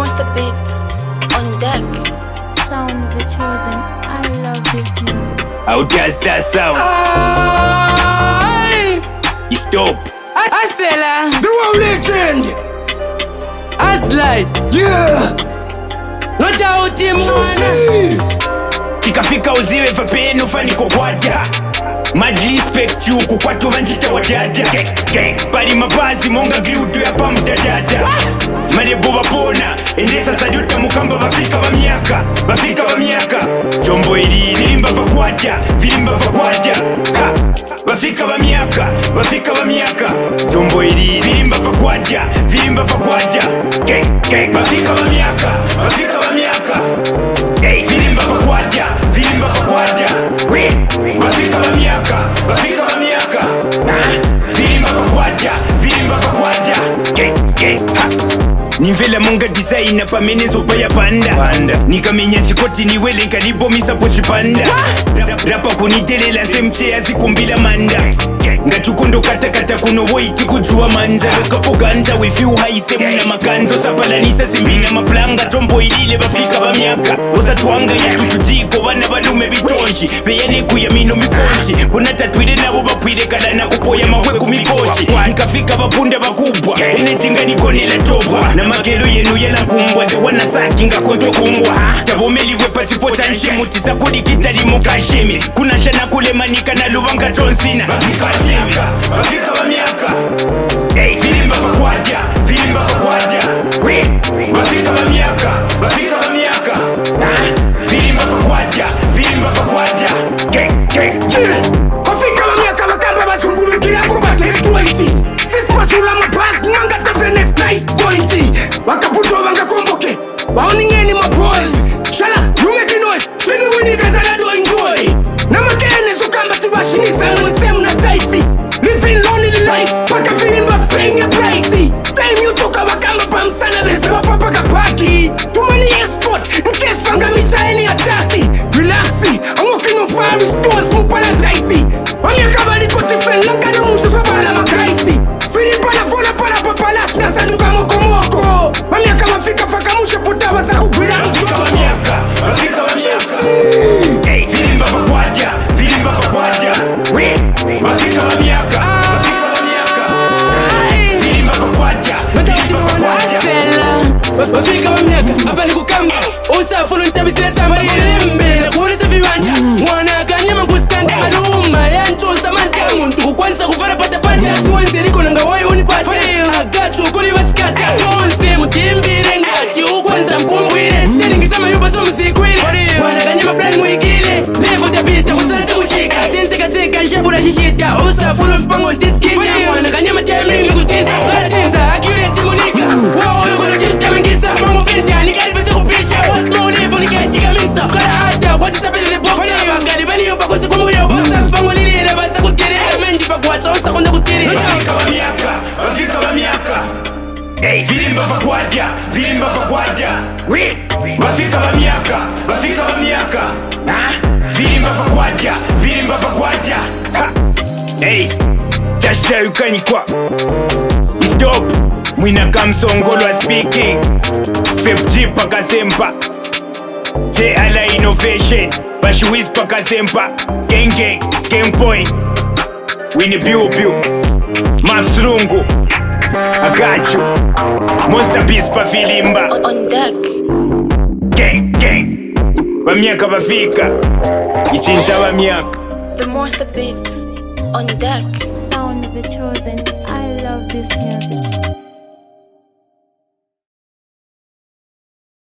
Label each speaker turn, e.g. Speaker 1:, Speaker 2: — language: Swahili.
Speaker 1: Monster Beats on deck.
Speaker 2: Sound of the chosen. I love this music.
Speaker 3: How does that sound? It's dope.
Speaker 4: I say la.
Speaker 3: The world legend.
Speaker 4: Aslide.
Speaker 3: Yeah.
Speaker 4: Not out him mwana.
Speaker 3: Tikafika uziwe vapeni ufani kukwata. Mad respect you kukwatu vanjita wadada. Bali mabazi monga griudu ya pamdadada. Marebo vapona endesa saduta mukamba vafika va miaka Jombo ili vilimba vakwata Vafika va miaka Jombo ili vilimba vakwata Vafika va miaka Vilimba vakwata Vafika va miaka Vilimba vakwata Nivela monga designer pamenezo paya panda Nikamenya chikoti niwele nkalibomisha pochipanda Rapa kunitelela semche azikumbila manda Ngatukondo katakata kuno woiti kujua manja Lokapo ganja wefiu haise muna makanzo Sapalanisa simbina maplanga Tombo ilile bafika ba miaka Oza tuanga ya tutujiko wana balume bitonji Beyane kuya mino miponji Unatatwile nabo bapwile kadana kupoya maweku mipochi Nikafika bapunda bakubwa Enetinga nikonela topwa na magelo yenu yela kumbwa The wana saki nga konto kumbwa Tabomeli wepa chipo chanshi Mutisa kudikita limo kashimi Kuna shana kulemanika na lubanga tonsina Vafika va miaka Vilimba vakwata Vafika va miaka Vilimba vakwata Vafika va miaka vakamba basungumikira kubate 20 Sispasula mabasi Nanga tafre next nice pointy Wakaputo vangakomboke Waoningeni maboys Shala, you make noise Spin me when you guys are not enjoy Namakene zukamba tibashinisa Mwesemu na taifi Living lonely life Paka vilimba venye pricey Time you toka wakamba pamsana Bese wapapa kapaki Tumani export Nkes fanga micha any attacki Relaxi I'm walking on fire stores Mupala dicey Wamiaka baliko tifen Lanka na musha swabala makaisi Filipa na vola pala papalas Nasanuka moko Wamiaka mafika faka musha putawa za kugwira Vafika va miaka Vilimba vakwata Vafika va miaka Vilimba vakwata
Speaker 4: Vafika va miaka Hapa ni kukamba Usafulu nitabisila safari Mbele kuulisa vibanja Mwana kanyama kustanda Aruma ya nchosa manta Muntu kukwanza kufara pata Suwenze riko nanga wai unipata Agachu kuri vasikata Tonse mutimbire ngati ukwanza mkumbwire Ndelingisama yupa so msikwire Mwana kanyama plan mwikile Levo tabita kusala chakushika Senseka nshabula shishita Usafulu mpango stichkisha Mwana kanyama timing kutiza Ukatenza accurate munika Wow yuko na chimta mengisa Fango penta nikalipa chakupisha Maulivu nikajiga misa Kala hata kwa tisapele the box Wakali bani yupa kusi kumuyo Bosa fango lilire basa kutiri Mendi pa kuwacha osa konda kutiri
Speaker 3: Vafika va miaka Vilimba vakwata Vafika va miaka Vilimba vakwata Tashita yukanyikwa It's dope Mwina kamsongolwa speaking Fepji pakasempa Ala innovation Bashiwiz pakasempa Gang points Winnie Biu Maps Rungu I got you Monster Beats pa Vilimba
Speaker 1: On deck.
Speaker 3: Gang Vamiaka vafika Ichinja vamiaka
Speaker 1: The Monster Beats on deck.
Speaker 2: Sound of the chosen. I love this music.